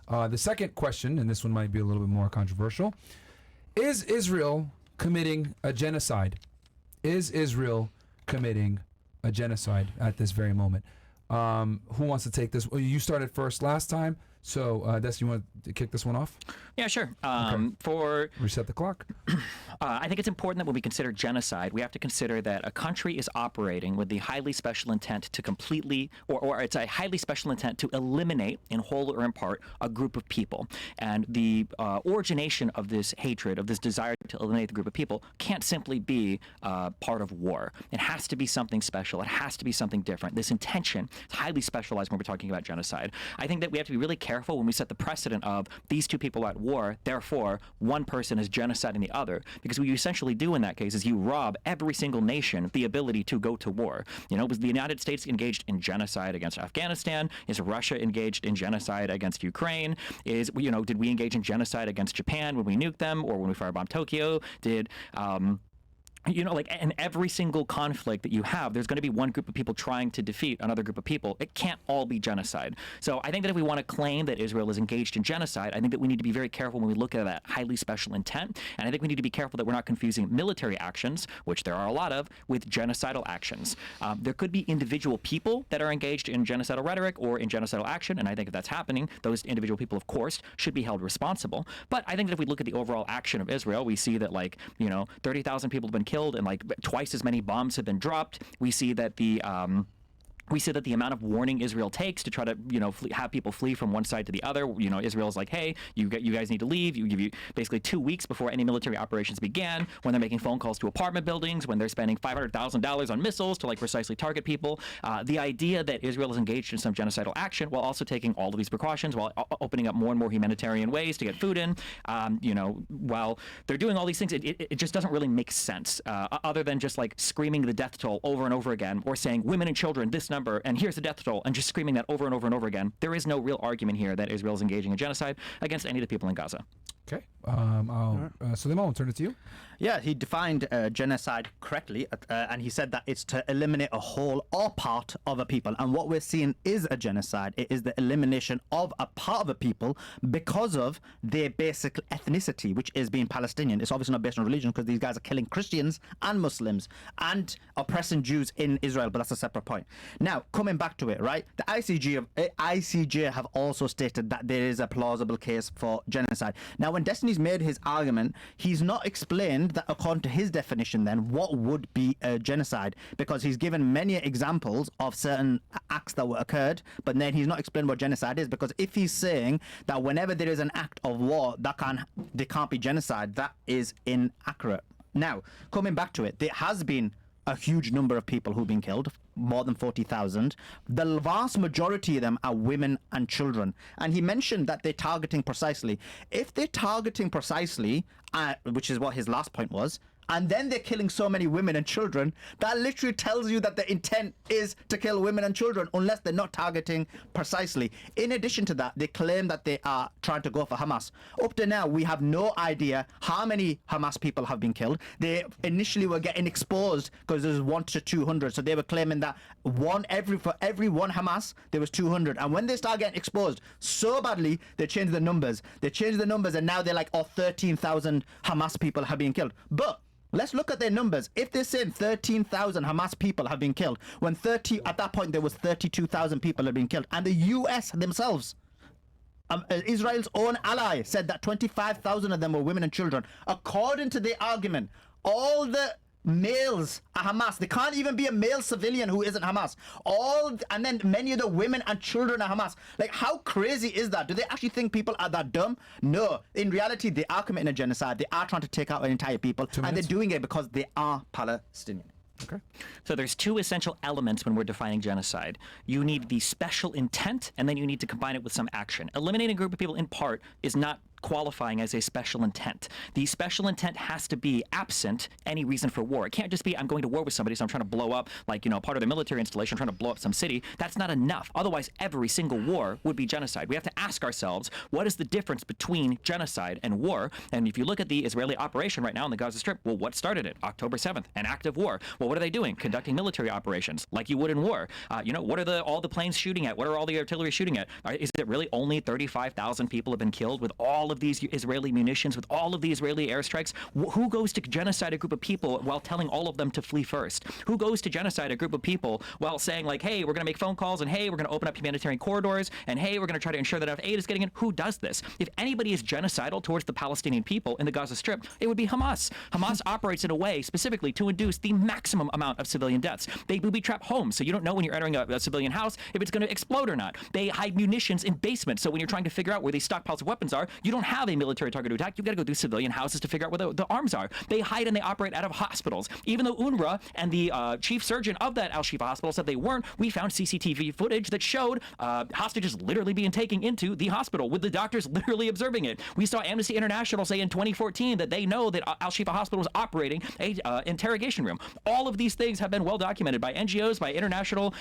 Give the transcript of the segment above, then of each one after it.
The second question, and this one might be a little bit more controversial, is Israel committing a genocide? Is Israel committing a genocide at this very moment? Who wants to take this? Well, you started first last time, so Des, you want to kick this one off? Yeah, sure. Okay. For reset the clock. I think it's important that when we consider genocide, we have to consider that a country is operating with the highly special intent to completely, or it's a highly special intent to eliminate, in whole or in part, a group of people. And the origination of this hatred, of this desire to eliminate the group of people, can't simply be part of war. It has to be something special. It has to be something different. This intention is highly specialized when we're talking about genocide. I think that we have to be really careful when we set the precedent of these two people are at war, therefore one person is genociding the other, because what you essentially do in that case is you rob every single nation the ability to go to war. You know, was the United States engaged in genocide against Afghanistan? Is Russia engaged in genocide against Ukraine? Is, you know, did we engage in genocide against Japan when we nuked them or when we firebombed Tokyo? Did you know, like, in every single conflict that you have, there's going to be one group of people trying to defeat another group of people. It can't all be genocide. So I think that if we want to claim that Israel is engaged in genocide, I think that we need to be very careful when we look at that highly special intent. And I think we need to be careful that we're not confusing military actions, which there are a lot of, with genocidal actions. There could be individual people that are engaged in genocidal rhetoric or in genocidal action. And I think if that's happening, those individual people, of course, should be held responsible. But I think that if we look at the overall action of Israel, we see that, like, you know, 30,000 people have been killed and like twice as many bombs have been dropped. We see that the amount of warning Israel takes to try to, you know, have people flee from one side to the other. You know, Israel's like, hey, you guys need to leave. You give you basically 2 weeks before any military operations began, when they're making phone calls to apartment buildings, when they're spending $500,000 on missiles to like precisely target people. The idea that Israel is engaged in some genocidal action while also taking all of these precautions, while opening up more and more humanitarian ways to get food in, you know, while they're doing all these things, it just doesn't really make sense, other than just like screaming the death toll over and over again, or saying women and children, this number, and here's the death toll, and just screaming that over and over and over again. There is no real argument here that Israel is engaging in genocide against any of the people in Gaza. Okay. Suleiman, I'll turn it to you. Yeah, he defined genocide correctly, and he said that it's to eliminate a whole or part of a people. And what we're seeing is a genocide. It is the elimination of a part of a people because of their basic ethnicity, which is being Palestinian. It's obviously not based on religion, because these guys are killing Christians and Muslims and oppressing Jews in Israel, but that's a separate point. Now, coming back to it, right? The ICJ have also stated that there is a plausible case for genocide. Now, when Destiny's made his argument, he's not explained that according to his definition then what would be a genocide, because he's given many examples of certain acts that were occurred, but then he's not explained what genocide is, because if he's saying that whenever there is an act of war there can't be genocide, that is inaccurate. Now, coming back to it, there has been a huge number of people who've been killed, more than 40,000. The vast majority of them are women and children. And he mentioned that they're targeting precisely. If they're targeting precisely, which is what his last point was, and then they're killing so many women and children, that literally tells you that the intent is to kill women and children, unless they're not targeting precisely. In addition to that, they claim that they are trying to go for Hamas. Up to now, we have no idea how many Hamas people have been killed. They initially were getting exposed because there was 1 to 200. So they were claiming that for every one Hamas, there was 200. And when they start getting exposed so badly, they changed the numbers. And now they're like, 13,000 Hamas people have been killed. But let's look at their numbers. If they're saying 13,000 Hamas people have been killed, when at that point there was 32,000 people have been killed, and the US themselves, Israel's own ally, said that 25,000 of them were women and children. According to their argument, all the males are Hamas. There can't even be a male civilian who isn't Hamas. And then many of the women and children are Hamas. Like, how crazy is that? Do they actually think people are that dumb? No. In reality, they are committing a genocide. They are trying to take out an entire people, and they're doing it because they are Palestinian. Okay. So there's two essential elements when we're defining genocide. You need the special intent, and then you need to combine it with some action. Eliminating a group of people in part is not qualifying as a special intent. The special intent has to be absent any reason for war. It can't just be I'm going to war with somebody, so I'm trying to blow up, like, part of the military installation, trying to blow up some city. That's not enough. Otherwise, every single war would be genocide. We have to ask ourselves, what is the difference between genocide and war? And if you look at the Israeli operation right now in the Gaza Strip, well, what started it? October 7th, an act of war. Well, what are they doing? Conducting military operations like you would in war. What are all the planes shooting at? What are all the artillery shooting at? Is it really only 35,000 people have been killed with all of these Israeli munitions, with all of the Israeli airstrikes? Who goes to genocide a group of people while telling all of them to flee first? Who goes to genocide a group of people while saying, like, hey, we're going to make phone calls, and hey, we're going to open up humanitarian corridors, and hey, we're going to try to ensure that enough aid is getting in? Who does this? If anybody is genocidal towards the Palestinian people in the Gaza Strip, it would be Hamas. Hamas operates in a way specifically to induce the maximum amount of civilian deaths. They booby trap homes, so you don't know when you're entering a civilian house if it's going to explode or not. They hide munitions in basements, so when you're trying to figure out where these stockpiles of weapons are, you don't have a military target to attack. You've got to go through civilian houses to figure out where the arms are. They hide and they operate out of hospitals. Even though UNRWA and the chief surgeon of that Al-Shifa hospital said they weren't, we found CCTV footage that showed hostages literally being taken into the hospital with the doctors literally observing it. We saw Amnesty International say in 2014 that they know that Al-Shifa hospital was operating a interrogation room. All of these things have been well documented by NGOs, by international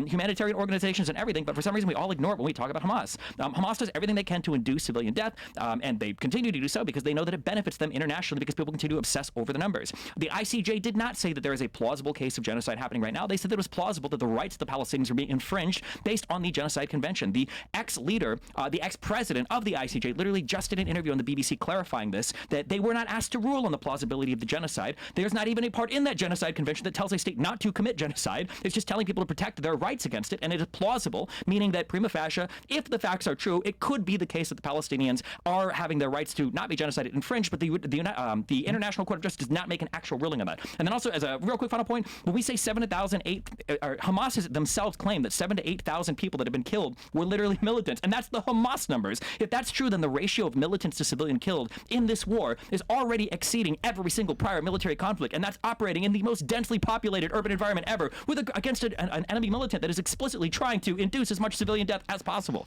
humanitarian organizations and everything, but for some reason we all ignore it when we talk about Hamas. Hamas does everything they can to induce civilian death, and they continue to do so because they know that it benefits them internationally because people continue to obsess over the numbers. The ICJ did not say that there is a plausible case of genocide happening right now. They said that it was plausible that the rights of the Palestinians were being infringed based on the Genocide Convention. The ex-leader, the ex-president of the ICJ literally just did an interview on the BBC clarifying this, that they were not asked to rule on the plausibility of the genocide. There's not even a part in that Genocide Convention that tells a state not to commit genocide. It's just telling people to protect their rights against it, and it is plausible, meaning that prima facie, if the facts are true, it could be the case that the Palestinians are having their rights to not be genocided infringed, but the International Court of Justice does not make an actual ruling on that. And then also, as a real quick final point, when we say 7,000, Hamas has themselves claimed that 7,000 to 8,000 people that have been killed were literally militants, and that's the Hamas numbers. If that's true, then the ratio of militants to civilian killed in this war is already exceeding every single prior military conflict, and that's operating in the most densely populated urban environment ever against an enemy militant that is explicitly trying to induce as much civilian death as possible.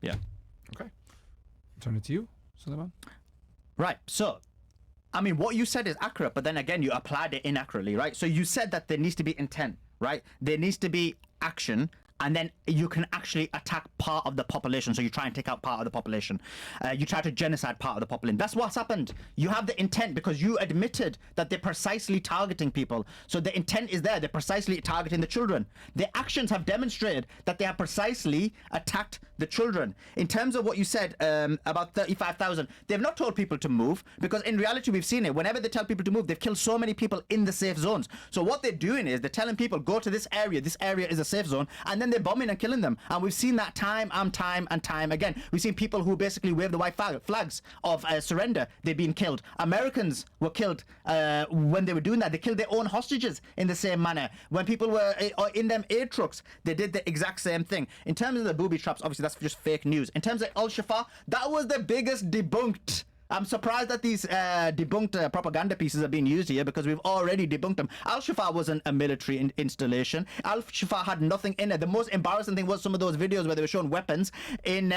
Yeah. Okay. Turn it to you, Suleiman. Right. So, I mean, what you said is accurate, but then again, you applied it inaccurately, right? So you said that there needs to be intent, right? There needs to be action, and then you can actually attack part of the population. So you try and take out part of the population. You try to genocide part of the population. That's what's happened. You have the intent because you admitted that they're precisely targeting people. So the intent is there. They're precisely targeting the children. Their actions have demonstrated that they have precisely attacked the children. In terms of what you said about 35,000, they've not told people to move, because in reality we've seen it. Whenever they tell people to move, they've killed so many people in the safe zones. So what they're doing is they're telling people, go to this area. This area is a safe zone. And then they're bombing and killing them. And we've seen that time and time again. We've seen people who basically wave the white flags of surrender. They've been killed. Americans were killed when they were doing that. They killed their own hostages in the same manner. When people were in them aid trucks, they did the exact same thing. In terms of the booby traps, obviously that's just fake news. In terms of Al-Shifa, that was the biggest debunked. I'm surprised that these debunked propaganda pieces are being used here, because we've already debunked them. Al-Shifa wasn't a military installation. Al-Shifa had nothing in it. The most embarrassing thing was some of those videos where they were showing weapons in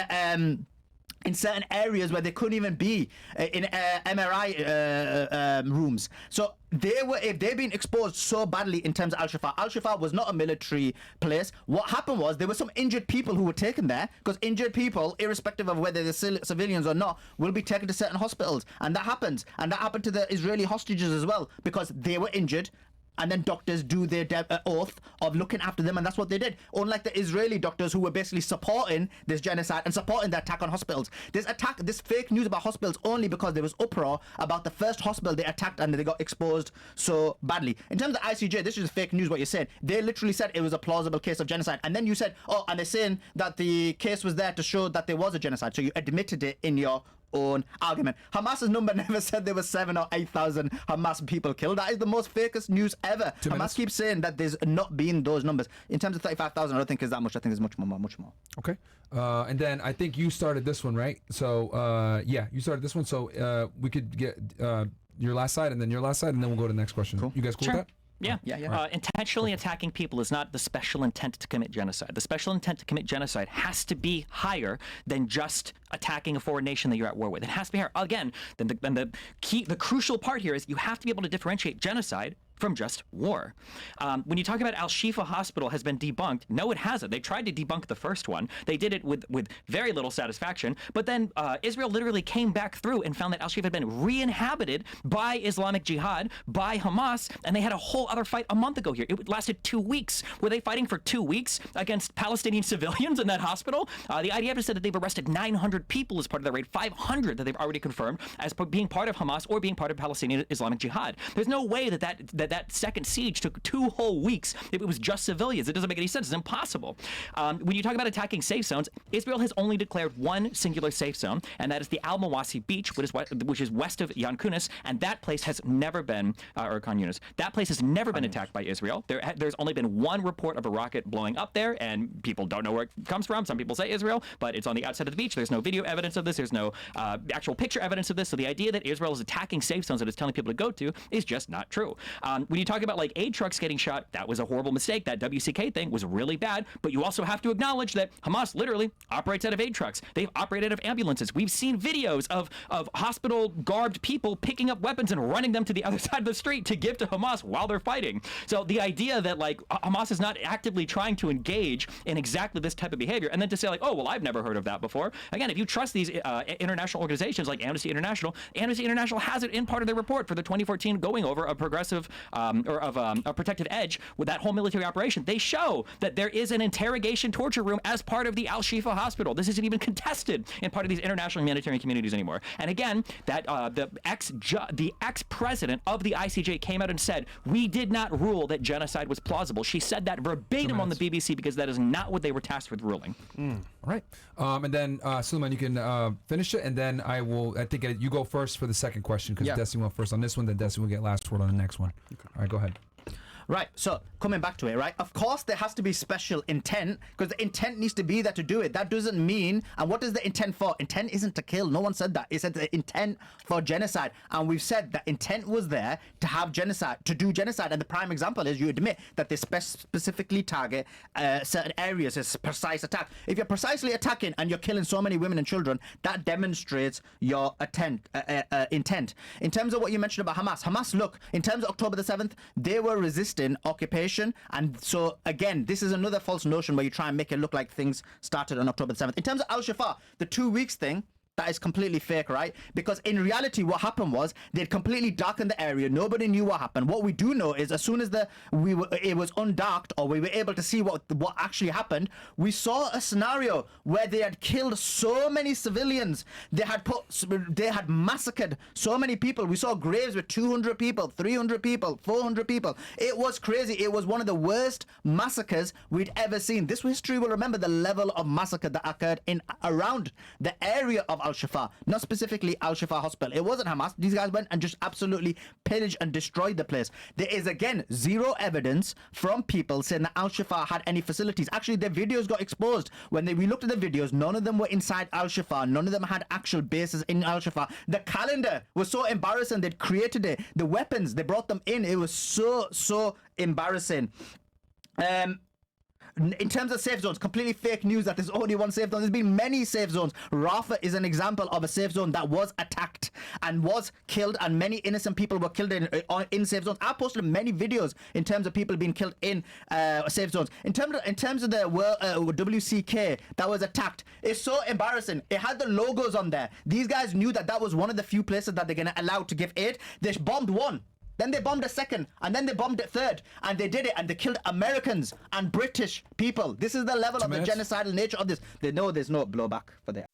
certain areas where they couldn't even be in MRI rooms. So they've been exposed so badly in terms of Al-Shifa. Al-Shifa was not a military place. What happened was there were some injured people who were taken there, because injured people, irrespective of whether they're civilians or not, will be taken to certain hospitals. And that happens. And that happened to the Israeli hostages as well, because they were injured. And then doctors do their oath of looking after them, and that's what they did. Unlike the Israeli doctors who were basically supporting this genocide and supporting the attack on hospitals. This fake news about hospitals only because there was uproar about the first hospital they attacked and they got exposed so badly. In terms of ICJ, this is fake news what you said. They literally said it was a plausible case of genocide. And then you said, oh, and they're saying that the case was there to show that there was a genocide. So you admitted it in your own argument. Hamas's number never said there were 7,000 or 8,000 Hamas people killed. That is the most fakest news ever. Hamas keeps saying that there's not been those numbers. In terms of 35,000, I don't think it's that much. I think it's much more. Okay. And then I think you started this one, right? So yeah, you started this one. So we could get your last side and then your last side, and then we'll go to the next question. Cool. You guys cool Sure. with that? Yeah. Intentionally attacking people is not the special intent to commit genocide. The special intent to commit genocide has to be higher than just attacking a foreign nation that you're at war with. It has to be higher. Again, then the crucial part here is you have to be able to differentiate genocide from just war. When you talk about Al-Shifa Hospital has been debunked, no, it hasn't. They tried to debunk the first one. They did it with very little satisfaction. But then Israel literally came back through and found that Al-Shifa had been re-inhabited by Islamic Jihad, by Hamas, and they had a whole other fight a month ago here. It lasted 2 weeks. Were they fighting for 2 weeks against Palestinian civilians in that hospital? The IDF has said that they've arrested 900 people as part of that raid, 500 that they've already confirmed as being part of Hamas or being part of Palestinian Islamic Jihad. There's no way that second siege took 2 whole weeks if it was just civilians. It doesn't make any sense. It's impossible. When you talk about attacking safe zones, Israel has only declared one singular safe zone, and that is the Al Mawasi Beach, which is west of Yan Kunis, and that place has never been, or Khan Yunis, that place has never been attacked by Israel. There's only been one report of a rocket blowing up there, and people don't know where it comes from. Some people say Israel, but it's on the outside of the beach. There's no video evidence of this. There's no actual picture evidence of this. So the idea that Israel is attacking safe zones that it's telling people to go to is just not true. When you talk about like aid trucks getting shot, that was a horrible mistake. That WCK thing was really bad. But you also have to acknowledge that Hamas literally operates out of aid trucks. They've operated out of ambulances. We've seen videos of hospital-garbed people picking up weapons and running them to the other side of the street to give to Hamas while they're fighting. So the idea that like Hamas is not actively trying to engage in exactly this type of behavior, and then to say like, oh, well, I've never heard of that before. Again, if you trust these international organizations like Amnesty International has it in part of their report for the 2014 going over a progressive a protective edge with that whole military operation. They show that there is an interrogation torture room as part of the Al-Shifa hospital. This isn't even contested in part of these international humanitarian communities anymore. And again, that the ex-president of the ICJ came out and said, we did not rule that genocide was plausible. She said that verbatim on the BBC because that is not what they were tasked with ruling. All right. And then, Suleiman, you can finish it, and then I think you go first for the second question because Desi went first on this one, then Desi will get last word on the next one. Okay. All right, go ahead. Right, so coming back to it, right? Of course, there has to be special intent because the intent needs to be there to do it. That doesn't mean, and what is the intent for? Intent isn't to kill. No one said that. It said the intent for genocide. And we've said that intent was there to have genocide, to do genocide. And the prime example is you admit that they specifically target certain areas as precise attack. If you're precisely attacking and you're killing so many women and children, that demonstrates your intent. In terms of what you mentioned about Hamas, look, in terms of October the 7th, they were resisting occupation, and so again this is another false notion where you try and make it look like things started on October 7th. In terms of Al-Shifa, the 2 weeks thing, that is completely fake, right? Because in reality, what happened was they'd completely darkened the area. Nobody knew what happened. What we do know is as soon as it was undarked, or we were able to see what actually happened, we saw a scenario where they had killed so many civilians. They had massacred so many people. We saw graves with 200 people, 300 people, 400 people. It was crazy. It was one of the worst massacres we'd ever seen. This history will remember the level of massacre that occurred around the area of Al-Shifa, not specifically Al-Shifa hospital. It wasn't Hamas. These guys went and just absolutely pillaged and destroyed the place. There is again zero evidence from people saying that Al-Shifa had any facilities. Actually, their videos got exposed. When we looked at the videos, none of them were inside Al-Shifa. None of them had actual bases in Al-Shifa. The calendar was so embarrassing. They'd created it. The weapons, they brought them in. It was so embarrassing. In terms of safe zones, completely fake news that there's only one safe zone. There's been many safe zones. Rafah is an example of a safe zone that was attacked and was killed, and many innocent people were killed in safe zones. I posted many videos in terms of people being killed in safe zones. In terms of the WCK that was attacked, it's so embarrassing. It had the logos on there. These guys knew that was one of the few places that they're going to allow to give aid. They bombed one. Then they bombed a second, and then they bombed a third, and they did it, and they killed Americans and British people. This is the level of the genocidal nature of this. They know there's no blowback for the